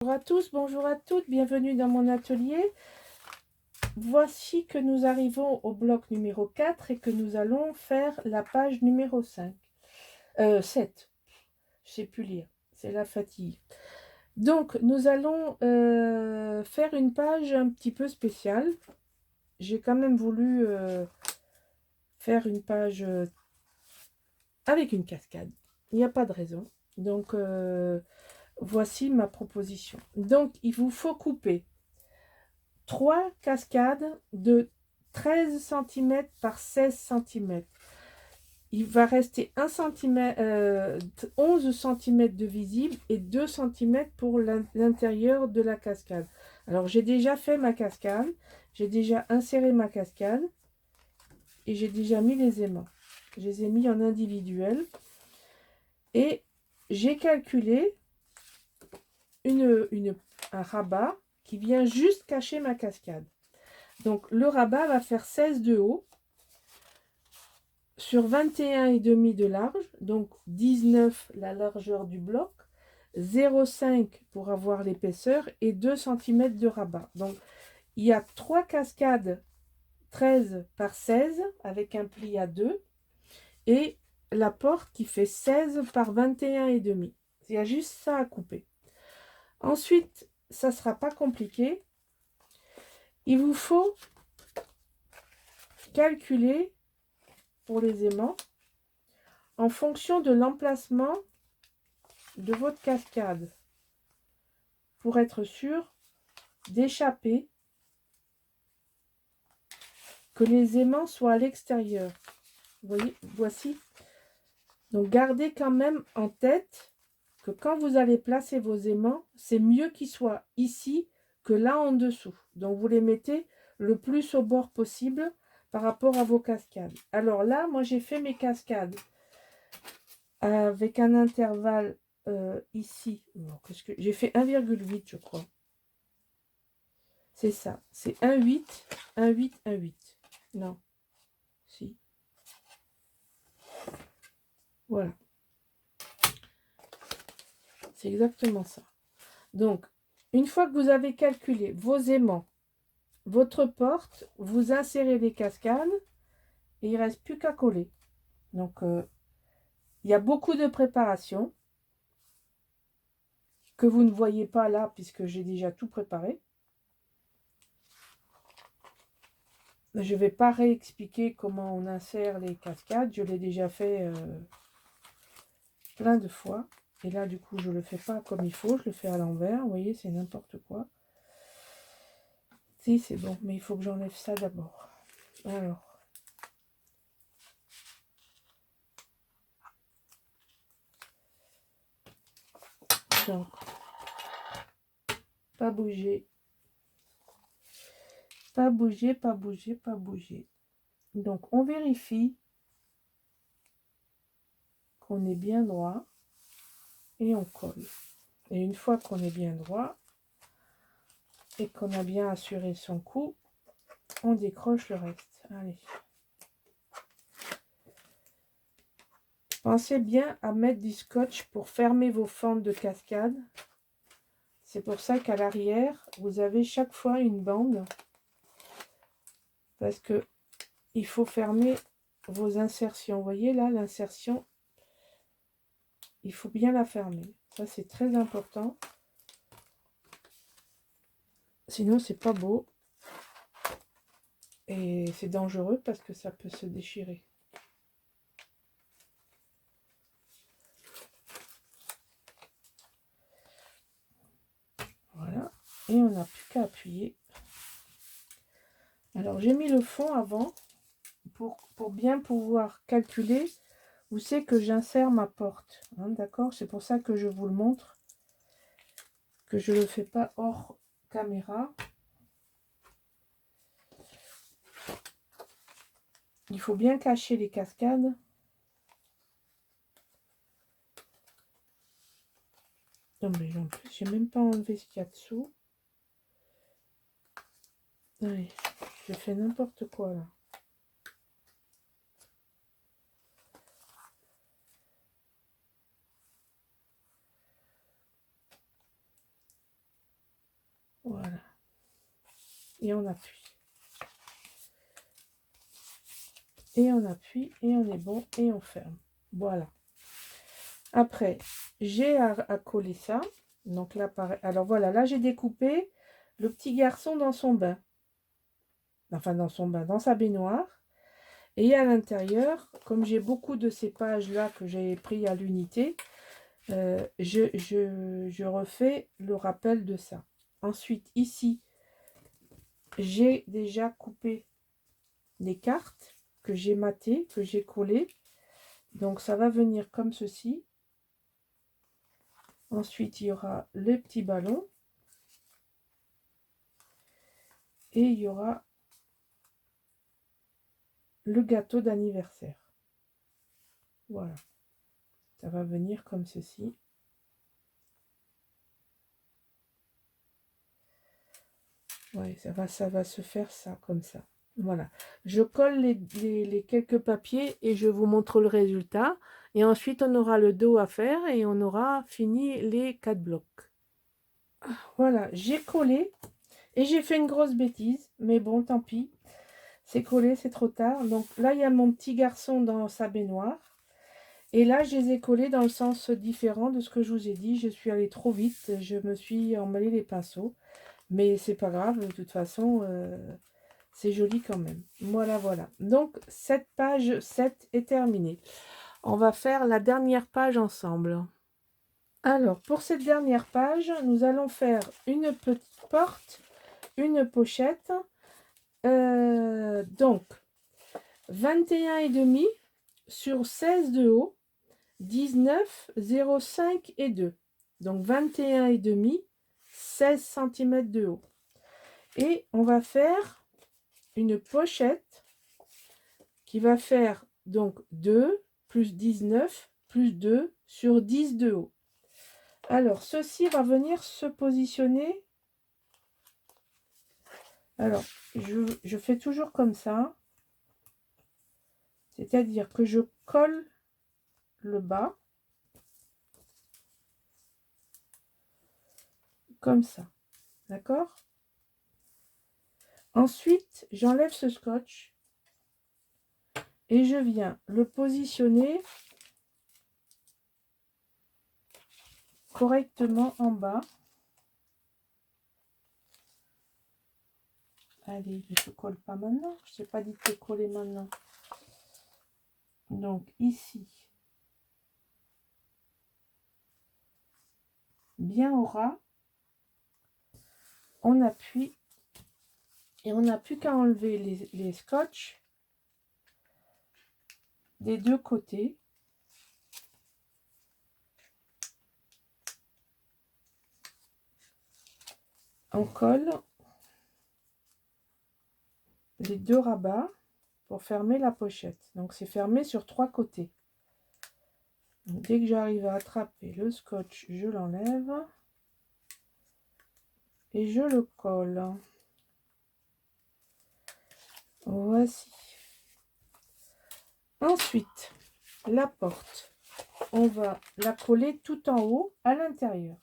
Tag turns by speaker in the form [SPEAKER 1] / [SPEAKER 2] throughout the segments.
[SPEAKER 1] Bonjour à tous, bonjour à toutes, bienvenue dans mon atelier. Voici que nous arrivons au bloc numéro 4 et que nous allons faire la page numéro 5. 7. Je ne sais plus lire, c'est la fatigue. Donc, nous allons faire une page un petit peu spéciale. J'ai quand même voulu faire une page avec une cascade. Il n'y a pas de raison. Donc, voici ma proposition. Donc, il vous faut couper 3 cascades de 13 cm par 16 cm. Il va rester 1 cm, 11 cm de visible et 2 cm pour l'intérieur de la cascade. Alors j'ai déjà fait ma cascade, j'ai déjà inséré ma cascade et j'ai déjà mis les aimants. Je les ai mis en individuel et j'ai calculé un rabat qui vient juste cacher ma cascade. Donc le rabat va faire 16 de haut sur 21,5 de large, donc 19 la largeur du bloc, 0,5 pour avoir l'épaisseur et 2 cm de rabat. Donc il y a 3 cascades 13 par 16 avec un pli à 2 et la porte qui fait 16 par 21,5. Il y a juste ça à couper. Ensuite, ça ne sera pas compliqué. Il vous faut calculer pour les aimants en fonction de l'emplacement de votre cascade pour être sûr d'échapper, que les aimants soient à l'extérieur. Vous voyez, voici. Donc gardez quand même en tête que quand vous allez placer vos aimants, c'est mieux qu'ils soient ici que là en dessous. Donc vous les mettez le plus au bord possible par rapport à vos cascades. Alors là, moi j'ai fait mes cascades avec un intervalle ici. J'ai fait 1,8 je crois. C'est ça, c'est 1,8, 1,8, 1,8. Non, si. Voilà. C'est exactement ça. Donc, une fois que vous avez calculé vos aimants, votre porte, vous insérez les cascades et il ne reste plus qu'à coller. Donc, il y a beaucoup de préparation que vous ne voyez pas là puisque j'ai déjà tout préparé. Je ne vais pas réexpliquer comment on insère les cascades. Je l'ai déjà fait plein de fois. Et là, du coup, je ne le fais pas comme il faut. Je le fais à l'envers. Vous voyez, c'est n'importe quoi. Si, c'est bon. Mais il faut que j'enlève ça d'abord. Alors. Donc. Pas bouger. Pas bouger, pas bouger, pas bouger. Donc, on vérifie qu'on est bien droit. Et on colle. Et une fois qu'on est bien droit et qu'on a bien assuré son coup, on décroche le reste. Allez. Pensez bien à mettre du scotch pour fermer vos fentes de cascade. C'est pour ça qu'à l'arrière, vous avez chaque fois une bande. Parce que il faut fermer vos insertions. Vous voyez là, l'insertion, il faut bien la fermer. Ça, c'est très important. Sinon, c'est pas beau. Et c'est dangereux parce que ça peut se déchirer. Voilà. Et on n'a plus qu'à appuyer. Alors, j'ai mis le fond avant pour bien pouvoir calculer où c'est que j'insère ma porte. Hein, d'accord? C'est pour ça que je vous le montre. Que je ne le fais pas hors caméra. Il faut bien cacher les cascades. Non mais en plus, j'ai même pas enlevé ce qu'il y a dessous. Allez, je fais n'importe quoi là. et on appuie. Et on appuie et on est bon et on ferme. Voilà. Après, j'ai à coller ça. Donc là, pareil. Alors voilà, là j'ai découpé le petit garçon dans son bain. Enfin, dans son bain, dans sa baignoire. Et à l'intérieur, comme j'ai beaucoup de ces pages-là que j'ai pris à l'unité, je refais le rappel de ça. Ensuite, ici, j'ai déjà coupé les cartes que j'ai matées, que j'ai collées. Donc, ça va venir comme ceci. Ensuite, il y aura le petit ballon. Et il y aura le gâteau d'anniversaire. Voilà. Ça va venir comme ceci. Ouais, ça va se faire ça, comme ça. Voilà. Je colle les quelques papiers et je vous montre le résultat. Et ensuite, on aura le dos à faire et on aura fini les 4 blocs. Voilà, j'ai collé et j'ai fait une grosse bêtise. Mais bon, tant pis. C'est collé, c'est trop tard. Donc là, il y a mon petit garçon dans sa baignoire. Et là, je les ai collés dans le sens différent de ce que je vous ai dit. Je suis allée trop vite. Je me suis emmêlé les pinceaux. Mais c'est pas grave, de toute façon, c'est joli quand même. Voilà, voilà. Donc, cette page 7 est terminée. On va faire la dernière page ensemble. Alors, pour cette dernière page, nous allons faire une petite porte, une pochette. Donc, 21,5 sur 16 de haut, 19, 0,5 et 2. Donc, 21,5, 16 cm de haut. Et on va faire une pochette qui va faire donc 2 plus 19 plus 2 sur 10 de haut. Alors, ceci va venir se positionner. Alors, je fais toujours comme ça. C'est-à-dire que je colle le bas. Comme ça. D'accord? Ensuite, j'enlève ce scotch. Et je viens le positionner correctement en bas. Allez, je ne colle pas maintenant. Je n'ai pas dit de coller maintenant. Donc ici, bien au ras, on appuie et on n'a plus qu'à enlever les scotch des deux côtés. On colle les deux rabats pour fermer la pochette. Donc c'est fermé sur 3 côtés. Donc, dès que j'arrive à attraper le scotch, je l'enlève et je le colle. Voici. Ensuite, la porte, on va la coller tout en haut à l'intérieur.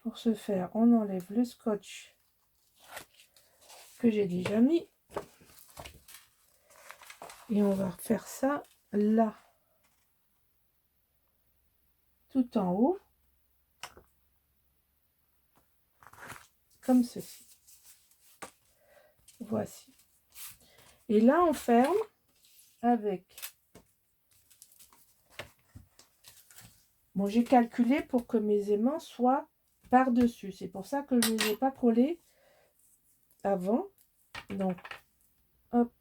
[SPEAKER 1] Pour ce faire, on enlève le scotch que j'ai déjà mis. Et on va faire ça là. Tout en haut. Comme ceci. Voici. Et là, on ferme avec... Bon, j'ai calculé pour que mes aimants soient par-dessus. C'est pour ça que je ne les ai pas collés avant. Donc, hop,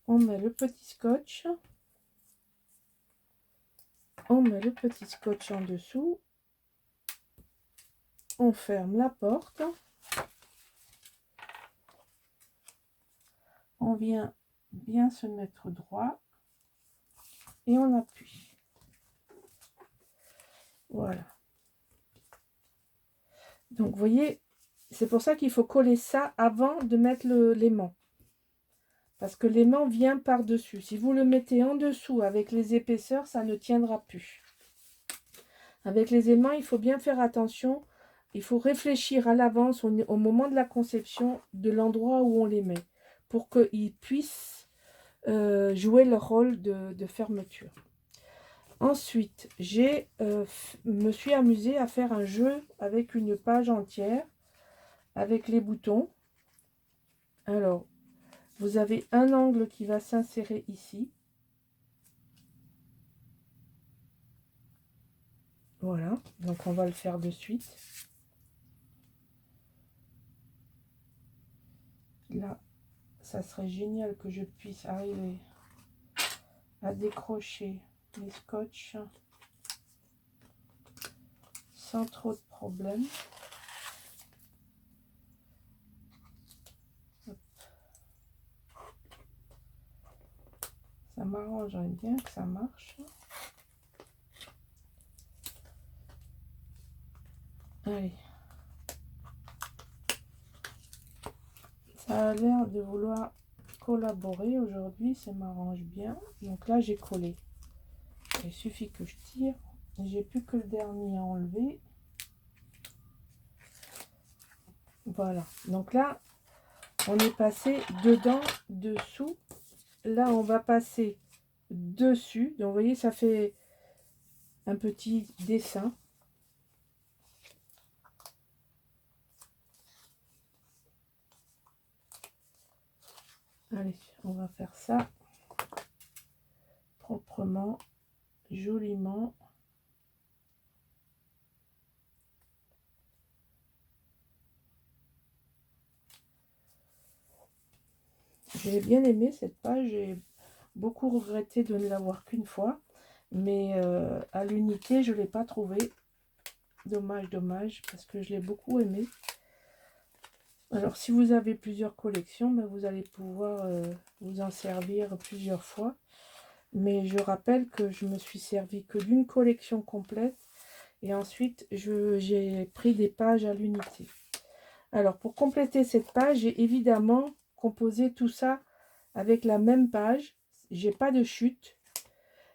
[SPEAKER 1] on met le petit scotch. On met le petit scotch en dessous. On ferme la porte. On vient bien se mettre droit. Et on appuie. Voilà. Donc, vous voyez, c'est pour ça qu'il faut coller ça avant de mettre l'aimant. Parce que l'aimant vient par-dessus. Si vous le mettez en dessous avec les épaisseurs, ça ne tiendra plus. Avec les aimants, il faut bien faire attention il faut réfléchir à l'avance au moment de la conception de l'endroit où on les met pour qu'ils puissent jouer leur rôle de fermeture. Ensuite, me suis amusée à faire un jeu avec une page entière, avec les boutons. Alors, vous avez un angle qui va s'insérer ici. Voilà, donc on va le faire de suite. Là, ça serait génial que je puisse arriver à décrocher les scotch sans trop de problèmes. Ça m'arrangerait bien que ça marche. Allez. Ça a l'air de vouloir collaborer aujourd'hui, ça m'arrange bien. Donc là, j'ai collé. Il suffit que je tire. J'ai plus que le dernier à enlever. Voilà. Donc là, on est passé dedans, dessous. Là, on va passer dessus. Donc, vous voyez, ça fait un petit dessin. Allez, on va faire ça proprement, joliment. J'ai bien aimé cette page, j'ai beaucoup regretté de ne l'avoir qu'une fois, mais à l'unité, je ne l'ai pas trouvé. Dommage, dommage, parce que je l'ai beaucoup aimé. Alors, si vous avez plusieurs collections, ben, vous allez pouvoir vous en servir plusieurs fois. Mais je rappelle que je me suis servi que d'une collection complète. Et ensuite, j'ai pris des pages à l'unité. Alors, pour compléter cette page, j'ai évidemment composé tout ça avec la même page. J'ai pas de chute.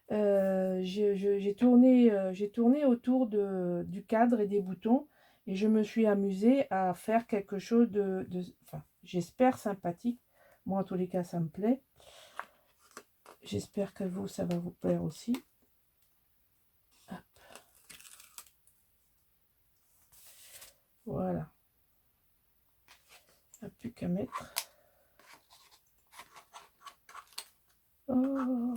[SPEAKER 1] J'ai tourné autour du cadre et des boutons. Et je me suis amusée à faire quelque chose enfin, j'espère sympathique. Moi, en tous les cas, ça me plaît. J'espère que vous, ça va vous plaire aussi. Hop. Voilà. Il n'y a plus qu'à mettre. Oh.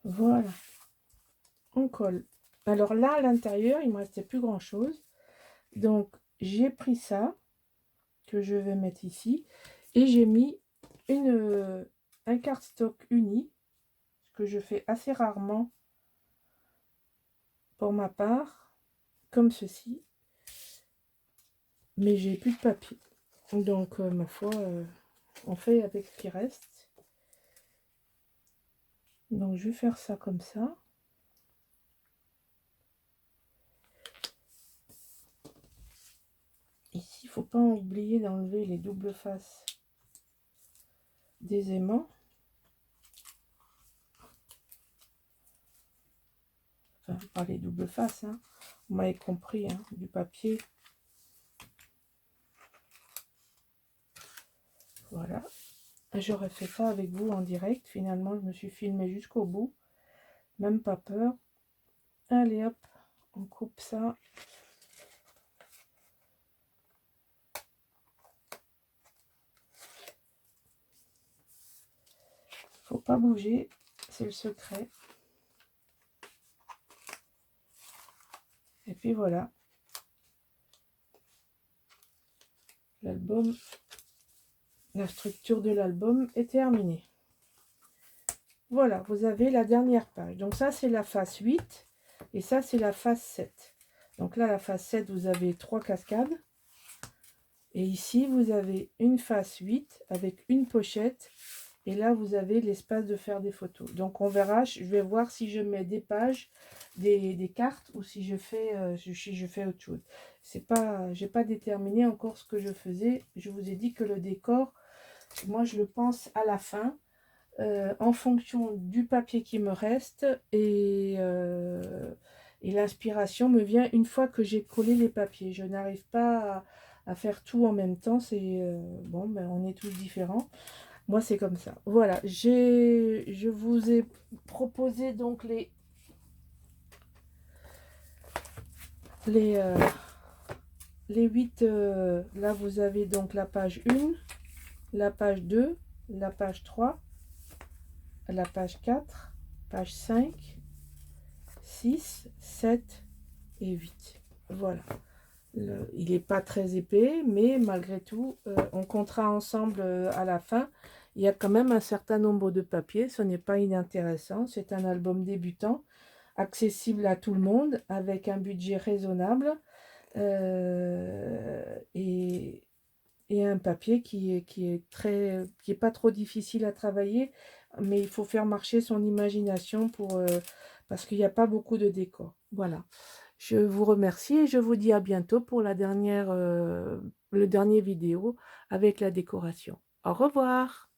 [SPEAKER 1] Voilà. On colle. Alors là, à l'intérieur, il ne me restait plus grand chose. Donc, j'ai pris ça, que je vais mettre ici, et j'ai mis un cardstock uni, ce que je fais assez rarement pour ma part, comme ceci. Mais j'ai plus de papier. Donc, ma foi, on fait avec ce qui reste. Donc, je vais faire ça comme ça. Ici, il ne faut pas oublier d'enlever les doubles faces des aimants. Enfin, pas les doubles faces, hein. Vous m'avez compris, hein, du papier. Voilà. J'aurais fait ça avec vous en direct. Finalement, je me suis filmée jusqu'au bout. Même pas peur. Allez, hop, on coupe ça. Faut pas bouger, c'est le secret. Et puis voilà. L'album, la structure de l'album est terminée. Voilà, vous avez la dernière page. Donc ça, c'est la face 8 et ça, c'est la face 7. Donc là, la face 7, vous avez 3 cascades. Et ici, vous avez une face 8 avec une pochette. Et là, vous avez l'espace de faire des photos. Donc, on verra. Je vais voir si je mets des pages des cartes ou si je fais, si je fais autre chose. C'est pas, j'ai pas déterminé encore ce que je faisais. Je vous ai dit que le décor, moi je le pense à la fin, en fonction du papier qui me reste et l'inspiration me vient une fois que j'ai collé les papiers. Je n'arrive pas à faire tout en même temps. C'est bon, ben, on est tous différents. Moi, c'est comme ça. Voilà, je vous ai proposé donc les, euh, les 8. Là, vous avez donc la page 1, la page 2, la page 3, la page 4, page 5, 6, 7 et 8. Voilà. Il n'est pas très épais, mais malgré tout, on comptera ensemble à la fin. Il y a quand même un certain nombre de papiers, ce n'est pas inintéressant. C'est un album débutant, accessible à tout le monde, avec un budget raisonnable et un papier qui est pas trop difficile à travailler, mais il faut faire marcher son imagination parce qu'il n'y a pas beaucoup de décors. Voilà. Je vous remercie et je vous dis à bientôt pour le dernier vidéo avec la décoration. Au revoir.